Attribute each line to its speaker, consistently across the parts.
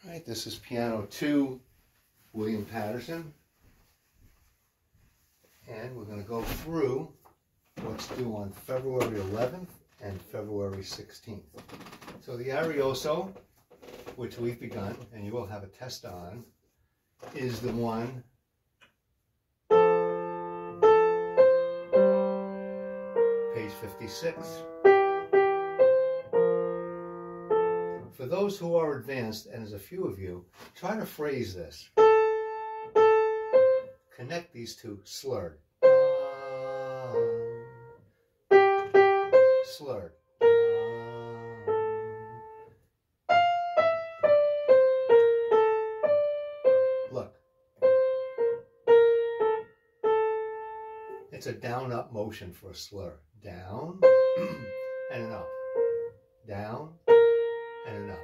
Speaker 1: All right, this is Piano 2, William Patterson. And we're going to go through what's due on February 11th and February 16th. So the Arioso, which we've begun, and you will have a test on, is the one page 56. For those who are advanced, and there's a few of you, try to phrase this. Connect these two slurred. Slurred. Look. It's a down-up motion for a slur. Down and an up. Down and an up.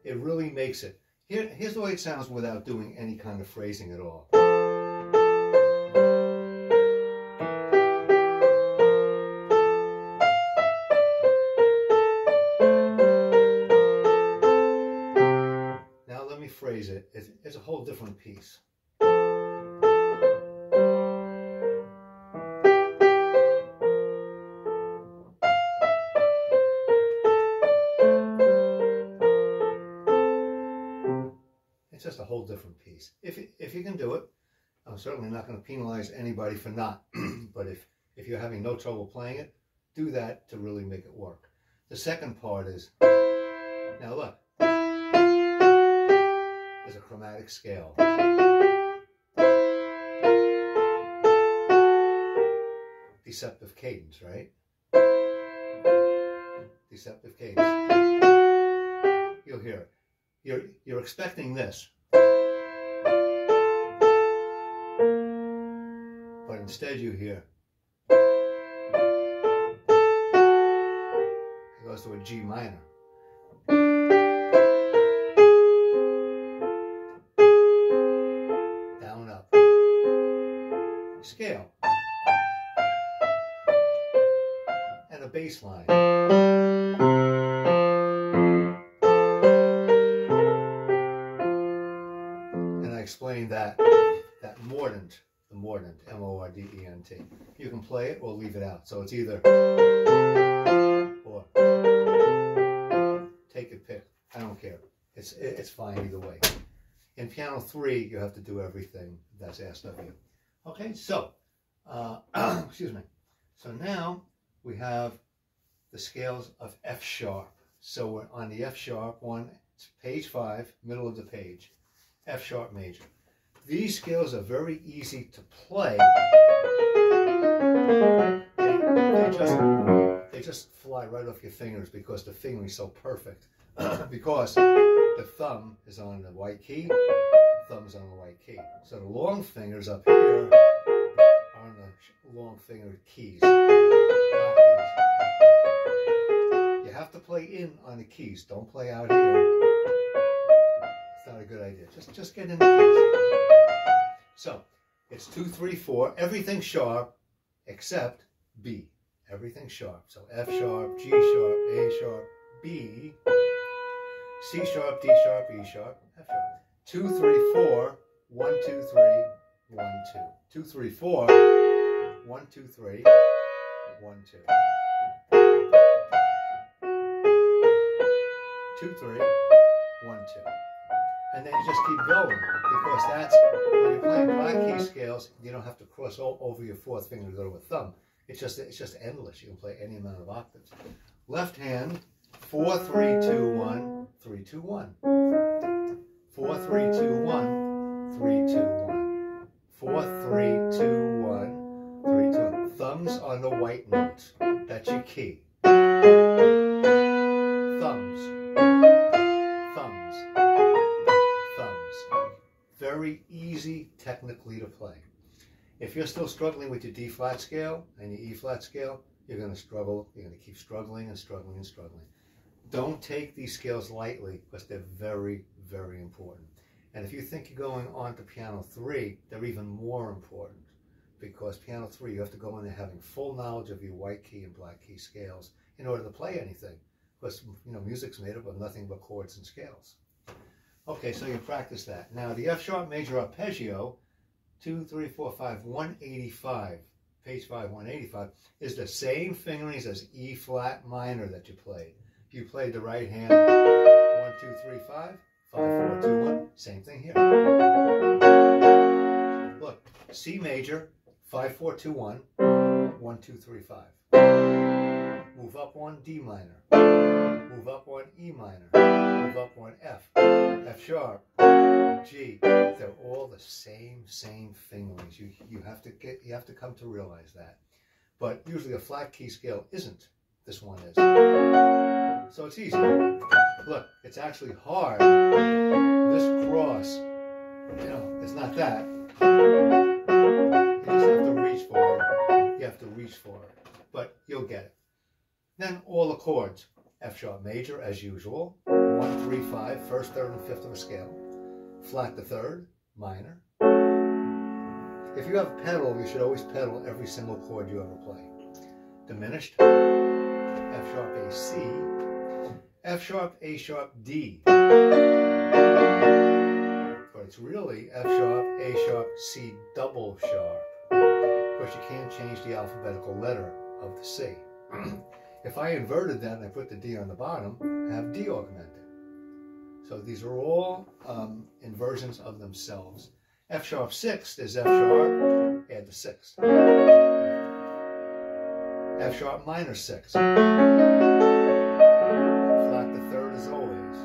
Speaker 1: It really makes it. Here's the way it sounds without doing any kind of phrasing at all. Now let me phrase it. It's a whole different piece. It's just a whole different piece. If you can do it, I'm certainly not going to penalize anybody for not. But if you're having no trouble playing it, do that to really make it work. The second part is, now look, there's a chromatic scale. Deceptive cadence, right? Deceptive cadence. You'll hear it. You're expecting this, but instead you hear it goes to a G minor. Down, up. Scale. And a bass line. Explain that mordent, the mordent, M-O-R-D-E-N-T. You can play it or leave it out. So it's either or. Take it, pick. I don't care. It's fine either way. In Piano 3, you have to do everything that's asked of you. Okay, so excuse me. So now we have the scales of F sharp. So we're on the F sharp one. It's page 5, middle of the page. F sharp major. These scales are very easy to play. They just fly right off your fingers because the fingering is so perfect. Because the thumb is on the white key, thumb's on the white key. So the long fingers up here are on the long fingered keys. You have to play in on the keys. Don't play out here. Not a good idea. Just get in the keys. So it's 2, 3, 4. Everything sharp except B. Everything sharp. So F sharp, G sharp, A sharp, B, C sharp, D sharp, E sharp, F sharp. 2, 3, 4. 1, 2, 3. 1, 2. 2, 3, 4. 1, 2, 3. 1, 2. 2, 3. 1, 2. And then you just keep going, because that's, when you're playing black key scales, you don't have to cross over your fourth finger to go to a thumb. It's just endless. You can play any amount of octaves. Left hand, 4, 3, 2, 1, 3, 2, 1. 4, 3, 2, 1, 3, 2, 1. 4, 3, 2, 1, 3, 2, 1. Thumbs on the white notes. That's your key. Thumbs. Very easy technically to play. If you're still struggling with your D flat scale and your E flat scale, you're going to struggle. You're going to keep struggling and struggling and struggling. Don't take these scales lightly because they're very, very important. And if you think you're going on to Piano 3, they're even more important, because Piano 3, you have to go in there having full knowledge of your white key and black key scales in order to play anything. Because, music's made up of nothing but chords and scales. Okay, so you practice that. Now the F sharp major arpeggio, 2, 3, 4, 5, 185, page 5, 185, is the same fingerings as E flat minor that you played. You played the right hand, 1, 2, 3, 5, 5, 4, 2, 1, same thing here. Look, C major, 5, 4, 2, 1, 1, 2, 3, 5. Move up one, D minor. Move up one, E minor. Move up one, F. F sharp, G. They're all the same fingerings. You have to come to realize that. But usually a flat key scale isn't. This one is. So it's easy. Look, it's actually hard. This cross, it's not that. You just have to reach for it. You have to reach for it. But you'll get it. Then all the chords. F sharp major, as usual. 1, 3, 5, first, third, and fifth of a scale. Flat the third, minor. If you have a pedal, you should always pedal every single chord you ever play. Diminished. F sharp A, C. F sharp, A sharp, D. But it's really F sharp, A sharp, C double sharp. Of course, you can't change the alphabetical letter of the C. If I inverted that and I put the D on the bottom, I have D augmented. So these are all inversions of themselves. F sharp sixth is F sharp, add the sixth. F sharp minor sixth. Flat the third as always.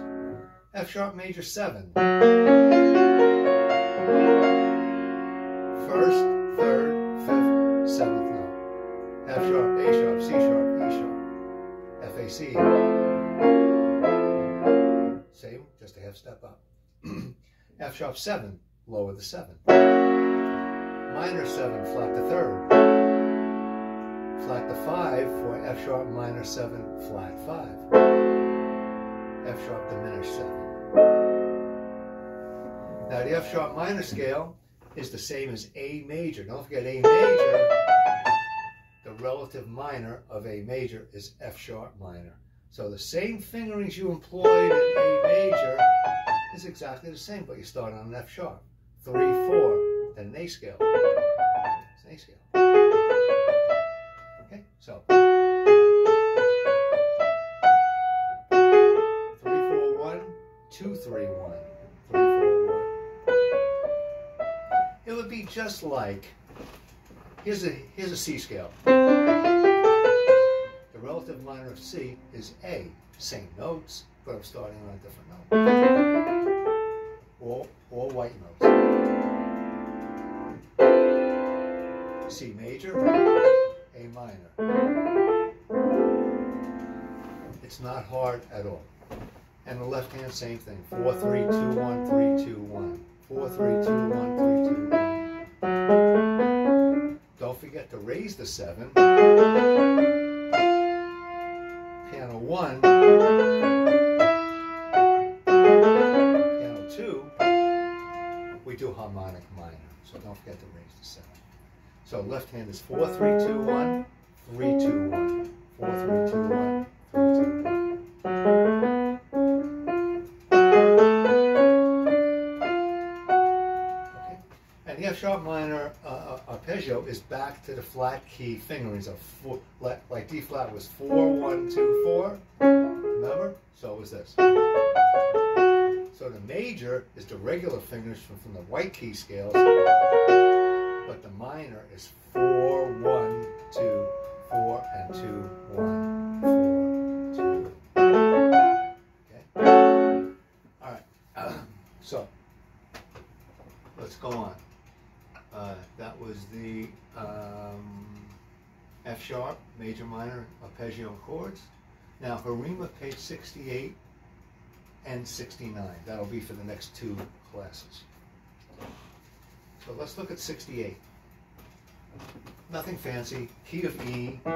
Speaker 1: F sharp major 7. First, third, fifth, seventh note. F sharp, A sharp, C sharp, E sharp. F A C. Same, just a half step up. F sharp 7, lower the 7. Minor 7, flat the third. Flat the 5 for F sharp minor 7, flat 5. F sharp diminished 7. Now the F sharp minor scale is the same as A major. Don't forget A major, the relative minor of A major is F sharp minor. So the same fingerings you employed in A major is exactly the same, but you start on an F sharp. 3, 4, then an A scale. It's an A scale. Okay, so 3, 4, 1, 2, 3, 1. 3, 4, 1. It would be just like, here's a C scale. The relative minor of C is A. Same notes, but I'm starting on a different note. All white notes. C major, A minor. It's not hard at all. And the left hand, same thing. 4, 3, 2, 1, 3, 2, 1. 4, 3, 2, 1, 3, 2, 1. Don't forget to raise the 7. Piano 1. Piano 2. We do harmonic minor, so don't forget to raise the 7. So left hand is 4, 3, 2, 1, 3, 2, 1. 4, 3, 2, 1, 3, 2, 1. The F sharp minor arpeggio is back to the flat key fingerings of 4, like D flat was 4, 1, 2, 4. Remember? So was this. So the major is the regular fingers from the white key scales, but the minor is 4, 1, 2, 4, and 2, 1, 4, 2. Okay? All right. So let's go on. That was the F sharp, major, minor, arpeggio chords. Now Harima, page 68 and 69. That'll be for the next 2 classes. So let's look at 68. Nothing fancy. Key of E. Put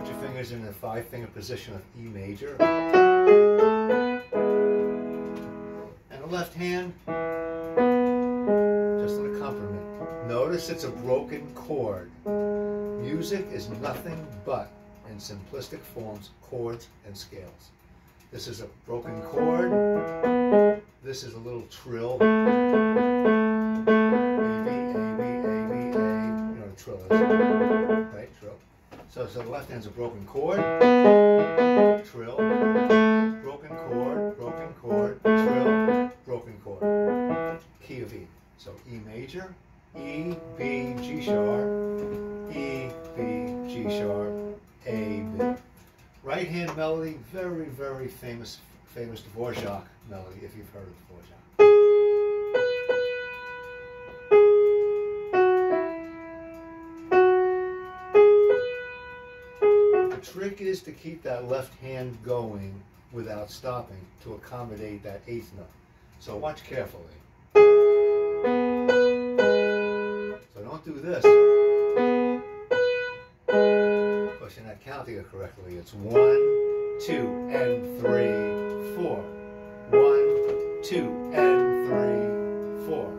Speaker 1: your fingers in the 5-finger position of E major. And the left hand, just an accompaniment. Notice it's a broken chord. Music is nothing but, in simplistic forms, chords and scales. This is a broken chord. This is a little trill. A, B, A, B, A, B, A. You know what a trill is, right? Trill. So the left hand's a broken chord, trill, broken chord, trill, broken chord. Key of E. So E major, E, B, G sharp, E, B, G sharp, A, B. Right hand melody, very, very famous Dvorak melody, if you've heard of Dvorak. The trick is to keep that left hand going without stopping to accommodate that eighth note. So watch carefully. So don't do this, because you're not counting it correctly. It's 1, 2, and 3, 4. 1, 2, and 3, 4.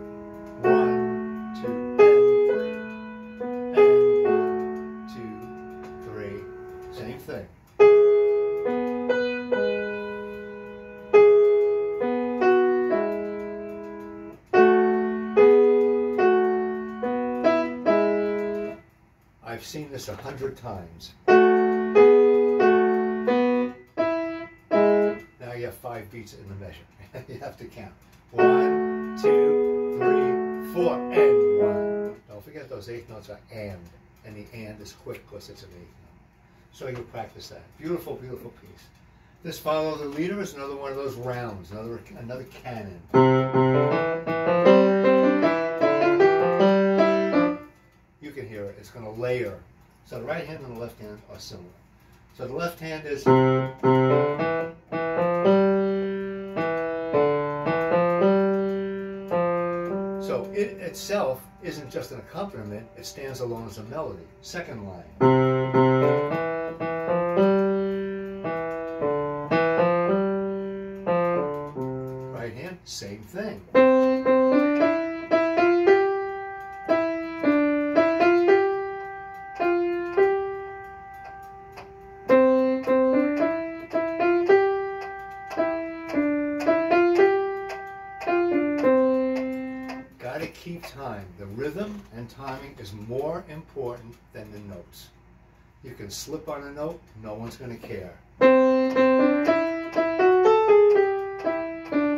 Speaker 1: 1, 2, and 3. And 1, 2, 3. Same thing. I've seen this 100 times. Now you have 5 beats in the measure. You have to count. 1, 2, 3, 4, and 1. Don't forget those eighth notes are and the and is quick because it's an eighth note. So you'll practice that. Beautiful, beautiful piece. This Follow the Leader is another one of those rounds, another canon. You can hear it. It's going to layer. So the right hand and the left hand are similar. So the left hand is. So it itself isn't just an accompaniment, it stands alone as a melody. Second line. Right hand, same thing. Keep time. The rhythm and timing is more important than the notes. You can slip on a note, no one's going to care.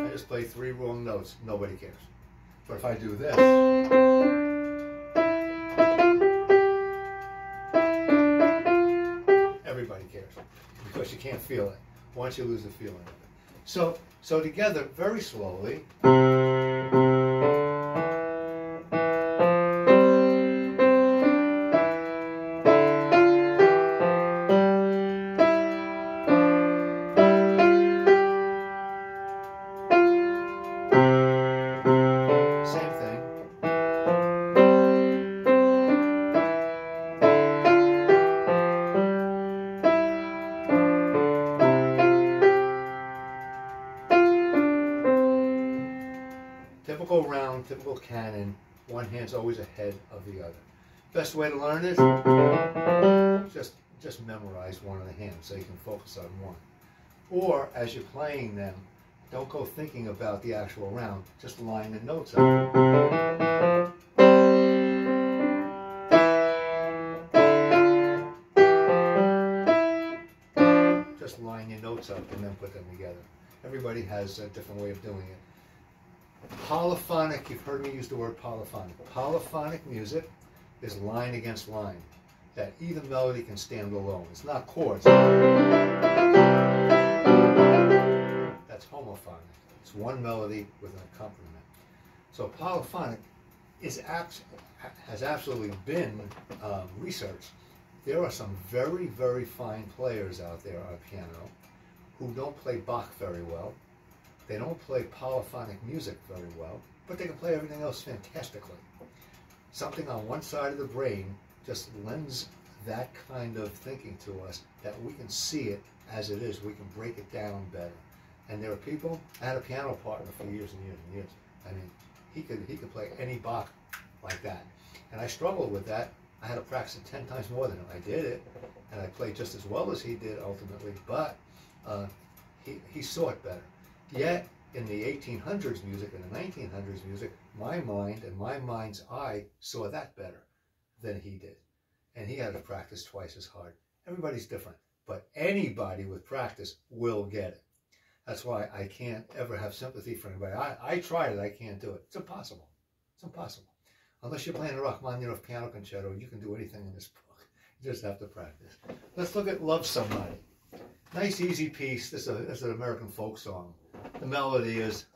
Speaker 1: I just play 3 wrong notes, nobody cares. But if I do this, everybody cares because you can't feel it once you lose the feeling of it. So together, very slowly. Typical round, typical canon, one hand's always ahead of the other. Best way to learn is just memorize one of the hands so you can focus on one. Or as you're playing them, don't go thinking about the actual round, just line the notes up. Just line your notes up and then put them together. Everybody has a different way of doing it. Polyphonic, you've heard me use the word polyphonic. Polyphonic music is line against line. That either melody can stand alone. It's not chords. That's homophonic. It's one melody with an accompaniment. So polyphonic has absolutely been researched. There are some very, very fine players out there on piano who don't play Bach very well. They don't play polyphonic music very well, but they can play everything else fantastically. Something on one side of the brain just lends that kind of thinking to us that we can see it as it is. We can break it down better. And there are people, I had a piano partner for years and years and years. I mean, he could play any Bach like that. And I struggled with that. I had to practice it 10 times more than him. I did it, and I played just as well as he did ultimately, but he saw it better. Yet, in the 1800s music and the 1900s music, my mind and my mind's eye saw that better than he did. And he had to practice twice as hard. Everybody's different, but anybody with practice will get it. That's why I can't ever have sympathy for anybody. I tried it, I can't do it. It's impossible. It's impossible. Unless you're playing a Rachmaninoff piano concerto, you can do anything in this book. You just have to practice. Let's look at Love Somebody. Nice, easy piece. This is an American folk song. The melody is...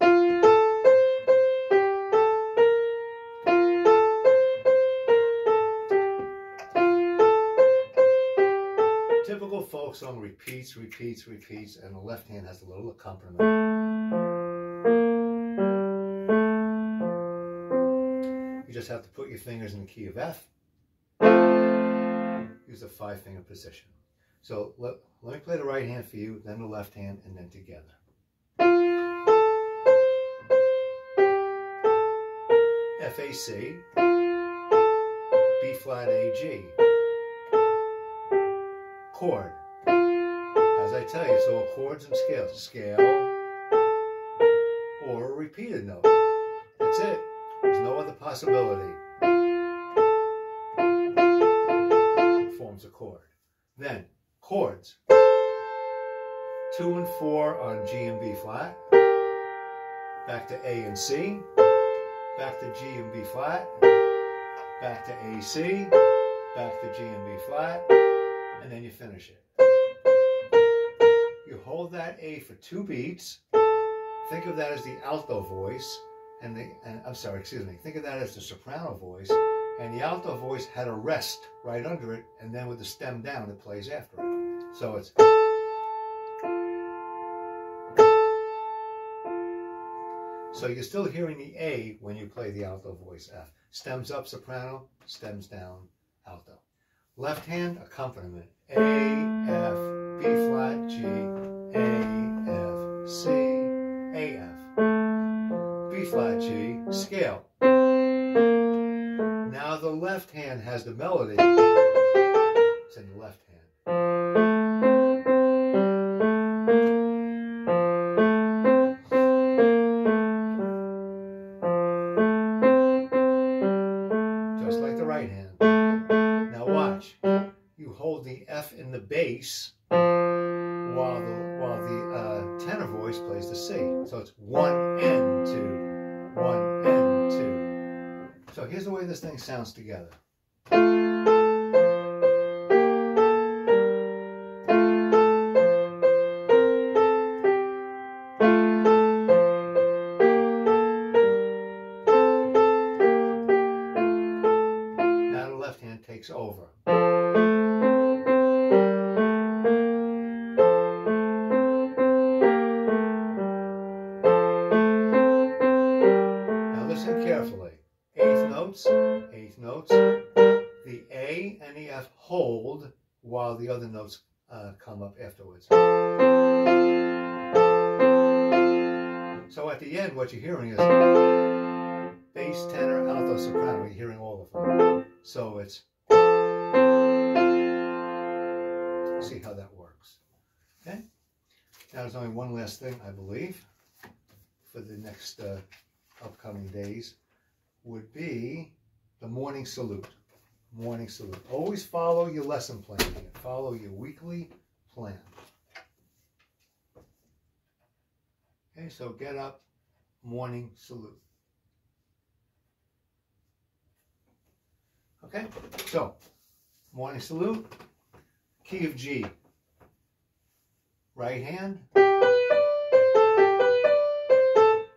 Speaker 1: Typical folk song repeats, repeats, repeats, and the left hand has a little accompaniment. You just have to put your fingers in the key of F. Use a 5-finger position. So let me play the right hand for you, then the left hand, and then together. F, A, C, B flat, A, G. Chord. As I tell you, so chords and scales. Scale or a repeated note. That's it. There's no other possibility. It forms a chord. Then chords. 2 and 4 on G and B flat. Back to A and C. Back to G and B flat. Back to A, C. Back to G and B flat. And then you finish it. You hold that A for 2 beats. Think of that as the alto voice, think of that as the soprano voice, and the alto voice had a rest right under it, and then with the stem down, it plays after it. So it's... So you're still hearing the A when you play the alto voice F. Stems up soprano, stems down alto. Left hand accompaniment. A, F, B flat, G, A, F, C, A, F. B flat, G, scale. Now the left hand has the melody. It's in the left hand. Just like the right hand. Now watch. You hold the F in the bass while the tenor voice plays the C. So it's 1 and 2, 1 and 2. So here's the way this thing sounds together. Now the left hand takes over. Eighth notes, the A and the F hold while the other notes come up afterwards. So at the end, what you're hearing is bass, tenor, alto, soprano. You're hearing all of them. So it's... See how that works. Okay? Now there's only one last thing, I believe, for the next upcoming days, would be the morning salute. Morning salute. Always follow your lesson plan here. Follow your weekly plan. Okay, so get up, morning salute. Okay, so morning salute, key of G. Right hand.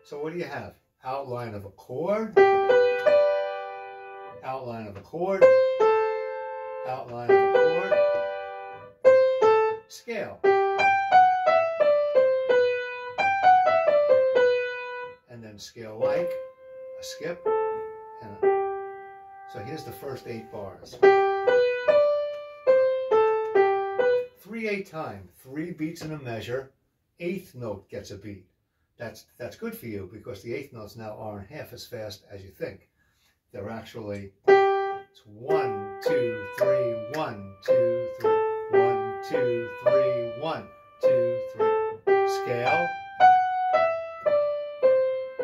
Speaker 1: So what do you have? Outline of a chord. Outline of a chord, outline of a chord, scale, and then scale like, a skip, and a... So here's the first 8 bars. 3/8 time, 3 beats in a measure, 8th note gets a beat. That's good for you because the 8th notes now aren't half as fast as you think. They're actually, it's 1, 2, 3, 1, 2, 3, 1, 2, 3, 1, 2, 3. scale,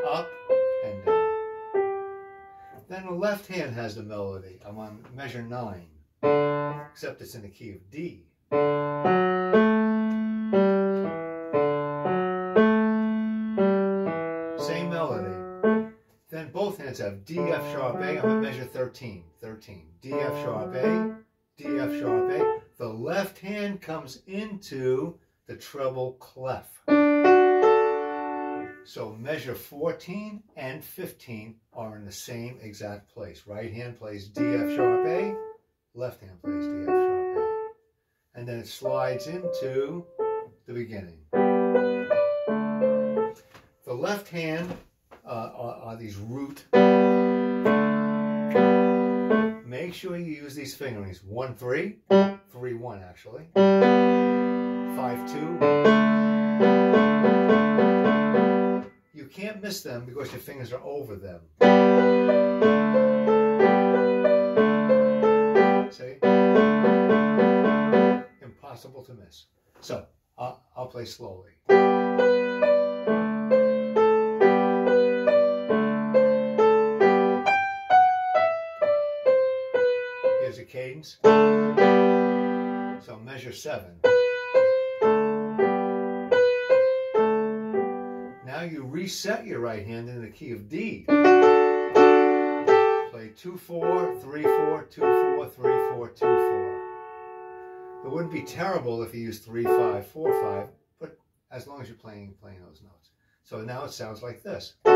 Speaker 1: up and down. Then the left hand has the melody. I'm on measure 9, except it's in the key of D. Same melody. Then both hands have D, F sharp, A. I'm at measure 13. 13. D, F sharp, A. D, F sharp, A. The left hand comes into the treble clef. So measure 14 and 15 are in the same exact place. Right hand plays D, F sharp, A. Left hand plays D, F sharp, A. And then it slides into the beginning. The left hand are these root. Make sure you use these fingerings. 1-3, 3-1 actually. 5-2. You can't miss them because your fingers are over them. See? Impossible to miss. So, I'll play slowly. Here's a cadence. So measure 7. Now you reset your right hand in the key of D. Play 2-4, 3-4, 2-4, 3-4, 2-4. It wouldn't be terrible if you used 3-5, 4-5, but as long as you're playing those notes. So now it sounds like this. D,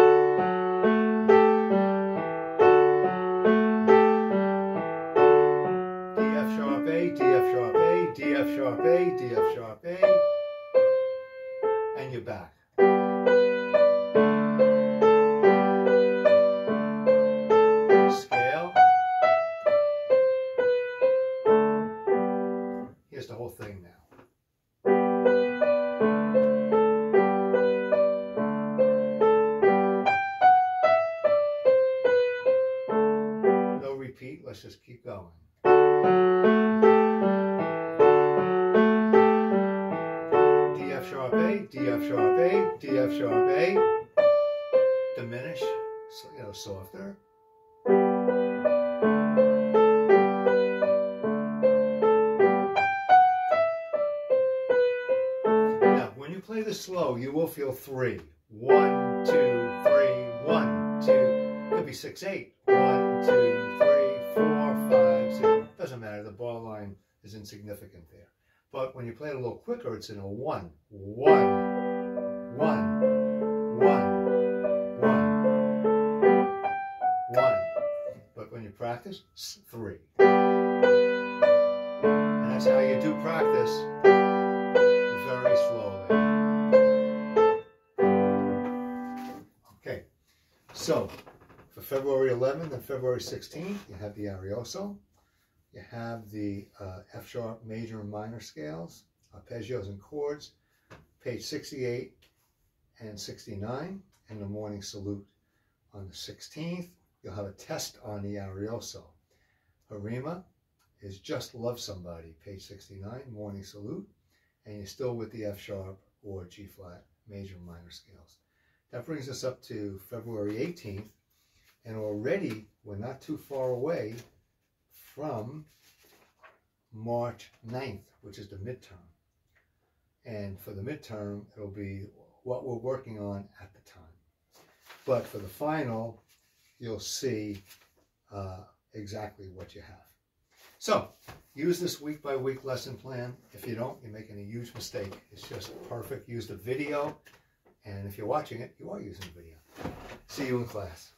Speaker 1: F sharp, A, D, F sharp, A, D, F sharp, A, D, F sharp, A, and you're back. Scale. Here's the whole thing now. No repeat, let's just keep going. D, F sharp, A, D, F sharp, A, D, F sharp, A. Diminish, softer. Now, when you play this slow, you will feel 3. 1, 2, 3, 1, 2. It could be 6-8. 1, 2, 3, 4, 5, 6. Doesn't matter. The bar line is insignificant there. But when you play it a little quicker, it's in a 1. 1, 1, 1, 1, 1. But when you practice, it's 3. And that's how you do practice, very slowly. Okay, so for February 11th and February 16th, you have the Arioso. You have the F sharp major and minor scales, arpeggios and chords, page 68 and 69, and the morning salute. On the 16th, you'll have a test on the Arioso. Harima is Just Love Somebody, page 69, morning salute, and you're still with the F sharp or G flat major and minor scales. That brings us up to February 18th, and already we're not too far away from March 9th, which is the midterm. And for the midterm, it'll be what we're working on at the time. But for the final, you'll see exactly what you have. So, use this week-by-week lesson plan. If you don't, you're making a huge mistake. It's just perfect. Use the video, and if you're watching it, you are using the video. See you in class.